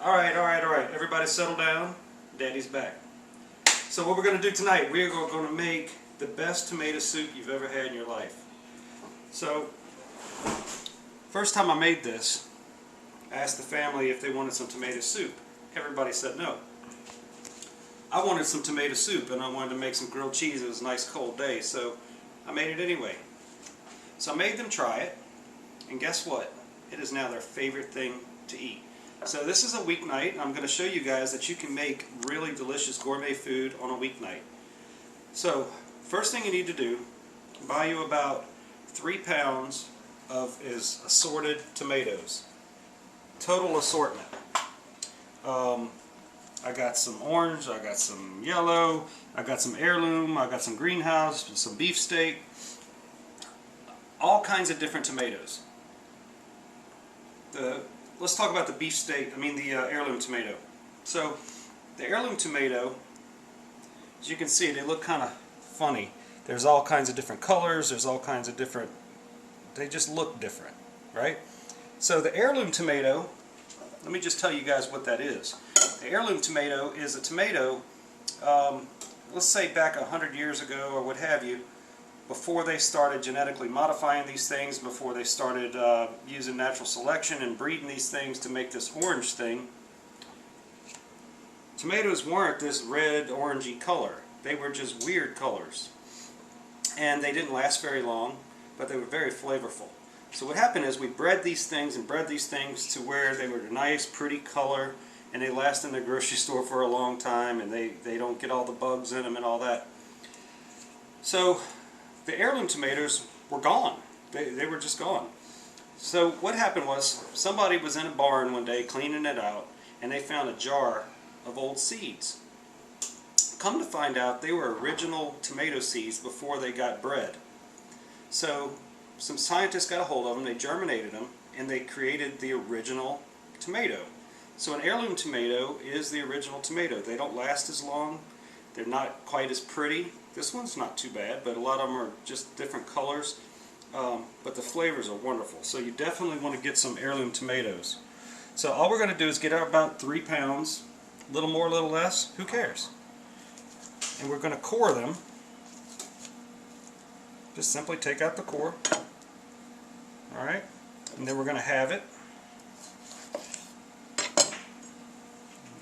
Alright, everybody settle down. Daddy's back. So what we're going to do tonight, we're going to make the best tomato soup you've ever had in your life. So, first time I made this, I asked the family if they wanted some tomato soup. Everybody said no. I wanted some tomato soup and I wanted to make some grilled cheese. It was a nice cold day, so I made it anyway. So I made them try it, and guess what? It is now their favorite thing to eat. So this is a weeknight. I'm going to show you guys that you can make really delicious gourmet food on a weeknight. So first thing you need to do, buy you about 3 pounds of assorted tomatoes. Total assortment. I got some orange, I got some yellow, I got some heirloom, I got some greenhouse, some beefsteak, all kinds of different tomatoes. Let's talk about the beefsteak, the heirloom tomato. So, the heirloom tomato, as you can see, they look kind of funny. There's all kinds of different colors, there's all kinds of different, they just look different, right? So the heirloom tomato, let me just tell you guys what that is. The heirloom tomato is a tomato, let's say back 100 years ago or what have you, before they started genetically modifying these things, before they started using natural selection and breeding these things to make this orange thing, tomatoes weren't this red orangey color. They were just weird colors. And they didn't last very long, but they were very flavorful. So what happened is we bred these things to where they were a nice pretty color, and they last in the grocery store for a long time, and they don't get all the bugs in them and all that. So the heirloom tomatoes were gone. They were just gone. So what happened was somebody was in a barn one day cleaning it out, and they found a jar of old seeds. Come to find out, they were original tomato seeds before they got bred. So some scientists got a hold of them, they germinated them, and they created the original tomato. So an heirloom tomato is the original tomato. They don't last as long. They're not quite as pretty. This one's not too bad, but a lot of them are just different colors. But the flavors are wonderful. So you definitely want to get some heirloom tomatoes. So all we're going to do is get out about 3 pounds. A little more, a little less. Who cares? And we're going to core them. Just simply take out the core. Alright. And then we're going to halve it.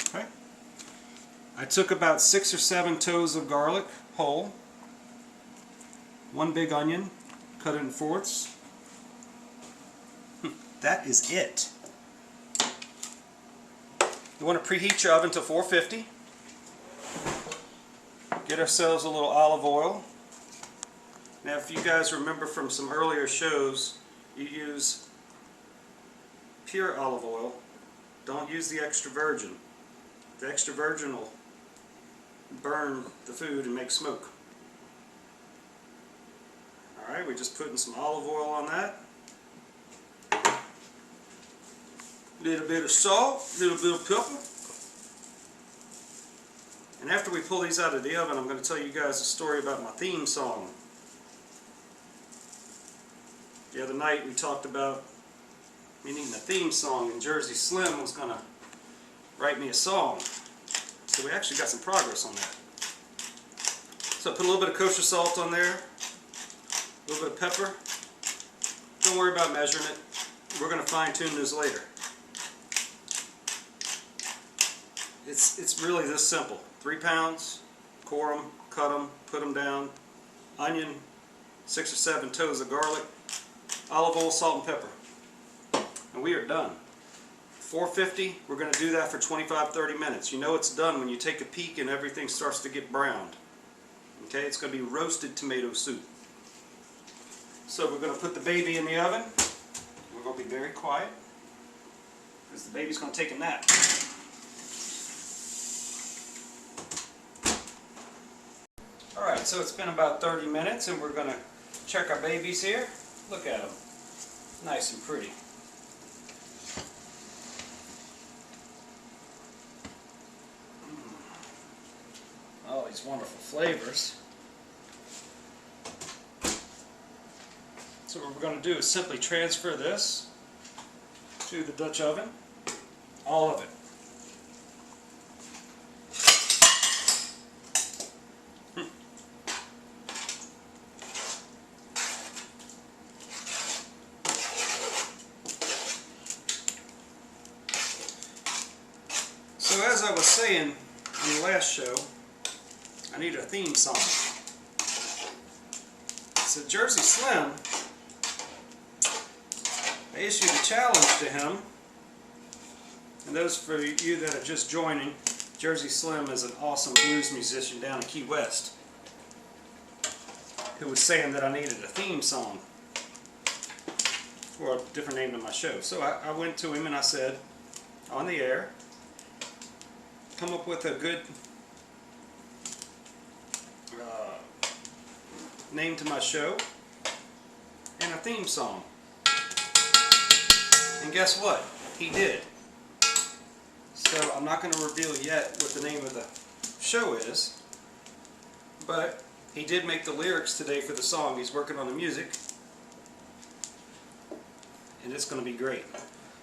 Okay. I took about 6 or 7 toes of garlic, whole. 1 big onion, cut it in fourths. That is it. You want to preheat your oven to 450. Get ourselves a little olive oil. Now if you guys remember from some earlier shows, you use pure olive oil. Don't use the extra virgin. The extra virgin will burn the food and make smoke. Alright, we're just putting some olive oil on that. A little bit of salt, a little bit of pepper. And after we pull these out of the oven, I'm going to tell you guys a story about my theme song. The other night we talked about me needing a theme song, and Jersey Slim was going to write me a song. So we actually got some progress on that. So I put a little bit of kosher salt on there, a little bit of pepper. Don't worry about measuring it. We're going to fine tune this later. It's really this simple. 3 pounds, core them, cut them, put them down, onion, 6 or 7 toes of garlic, olive oil, salt, and pepper. And we are done. 450, we're going to do that for 25-30 minutes. You know it's done when you take a peek and everything starts to get browned. Okay, it's going to be roasted tomato soup. So we're going to put the baby in the oven. We're going to be very quiet because the baby's going to take a nap. Alright, so it's been about 30 minutes and we're going to check our babies here. Look at them. Nice and pretty. All these wonderful flavors. So what we're going to do is simply transfer this to the Dutch oven. All of it. So as I was saying in the last show, I need a theme song. So Jersey Slim, I issued a challenge to him. And those for you that are just joining, Jersey Slim is an awesome blues musician down in Key West who was saying that I needed a theme song for a different name to my show. So I went to him and I said, on the air, come up with a good name to my show and a theme song. And guess what? He did. So I'm not going to reveal yet what the name of the show is, but he did make the lyrics today for the song. He's working on the music, and it's going to be great.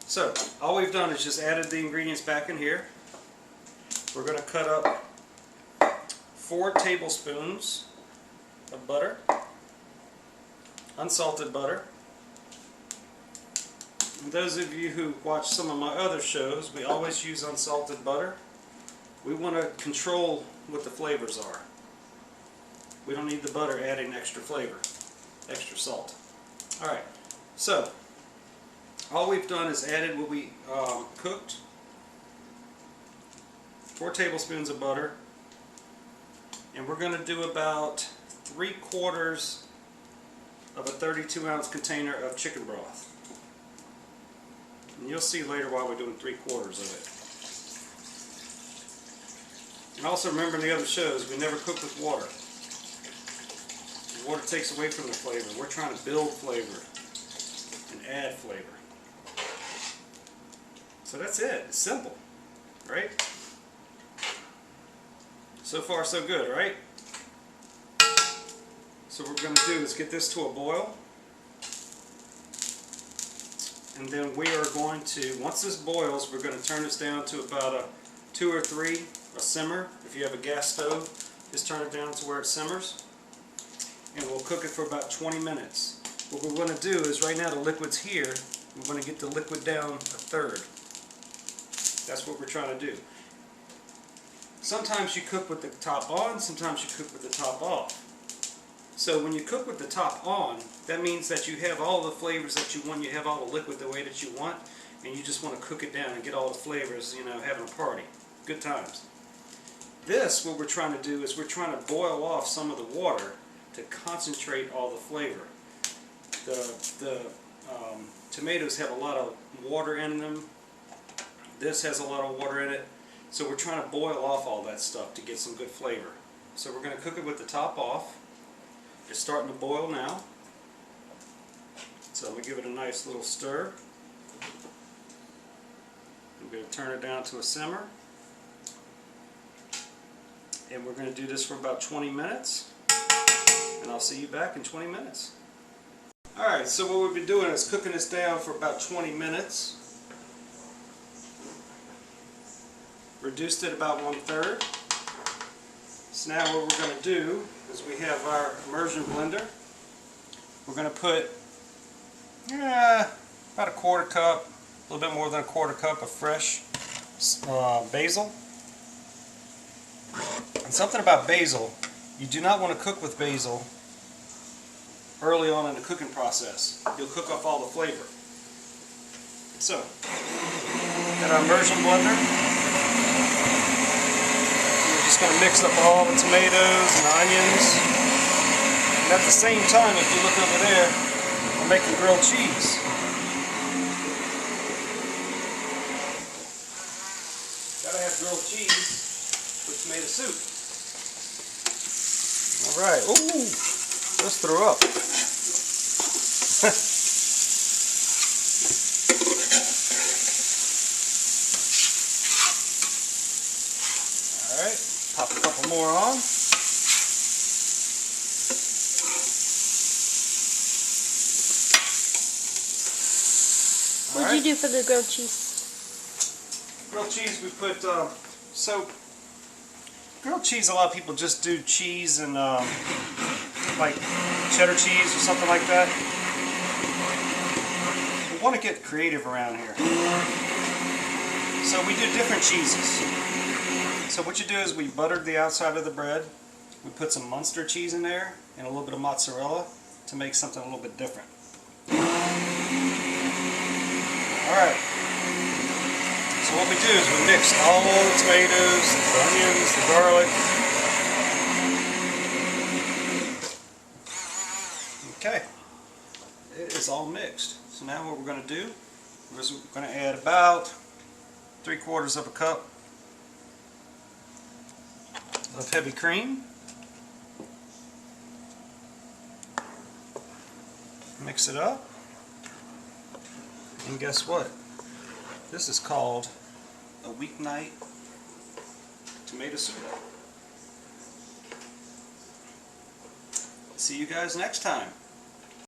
So all we've done is just added the ingredients back in here. We're going to cut up 4 tablespoons of butter, unsalted butter. And those of you who watch some of my other shows, we always use unsalted butter. We want to control what the flavors are. We don't need the butter adding extra flavor, extra salt. Alright, so all we've done is added what we cooked. 4 tablespoons of butter. And we're going to do about 3/4 of a 32-ounce container of chicken broth. And you'll see later why we're doing 3/4 of it. And also remember in the other shows, we never cook with water. Water takes away from the flavor. We're trying to build flavor and add flavor. So that's it. It's simple, right? So far so good, right? So what we're going to do is get this to a boil. And then we are going to, once this boils, we're going to turn this down to about a 2 or 3, a simmer. If you have a gas stove, just turn it down to where it simmers. And we'll cook it for about 20 minutes. What we're going to do is, right now the liquid's here, we're going to get the liquid down a 1/3. That's what we're trying to do. Sometimes you cook with the top on, sometimes you cook with the top off. So when you cook with the top on, that means that you have all the flavors that you want, you have all the liquid the way that you want, and you just want to cook it down and get all the flavors, you know, having a party. Good times. This, what we're trying to do is we're trying to boil off some of the water to concentrate all the flavor. The tomatoes have a lot of water in them. This has a lot of water in it. So we're trying to boil off all that stuff to get some good flavor. So we're going to cook it with the top off. It's starting to boil now. So we give it a nice little stir. I'm going to turn it down to a simmer. And we're going to do this for about 20 minutes. And I'll see you back in 20 minutes. Alright, so what we've been doing is cooking this down for about 20 minutes. Reduced it about 1/3. So now what we're going to do is we have our immersion blender. We're going to put about a 1/4 cup, a little bit more than a 1/4 cup of fresh basil. And something about basil, you do not want to cook with basil early on in the cooking process. You'll cook off all the flavor. So, got our immersion blender. We're just going to mix up all the tomatoes and onions. And at the same time, if you look over there, we're making grilled cheese. Gotta have grilled cheese with tomato soup. Alright, ooh, just threw up. Alright, pop a couple more on. What did you do for the grilled cheese? Grilled cheese, we put, grilled cheese, a lot of people just do cheese and like cheddar cheese or something like that. We want to get creative around here. So we do different cheeses. So what you do is we buttered the outside of the bread. We put some Munster cheese in there and a little bit of mozzarella to make something a little bit different. Alright. So what we do is we mix all the tomatoes, the onions, the garlic. Okay. It is all mixed. So now what we're going to do is we're going to add about 3/4 of a cup of heavy cream. Mix it up. And guess what? This is called a weeknight tomato soup. See you guys next time.